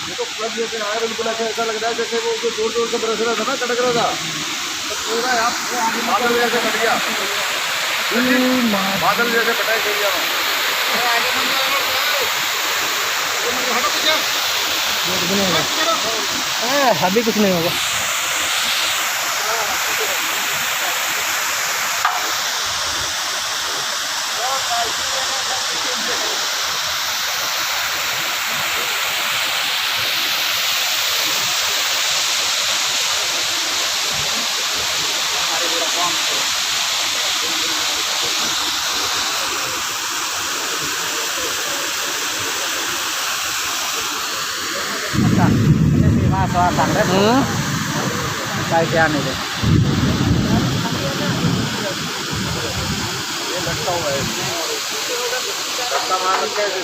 ये तो प्लग जैसे आया बिल्कुल ऐसा लग रहा है जैसे वो जो जोर जोर से बरस रहा था ना, कटक रहा था, तो पूरा यहाँ बादल जैसे कट गया, बादल जैसे कटाई कर गया। अभी कुछ नहीं होगा। Soal tangret, kayak gini deh. ये लगता हुआ है, लगता मार कैसे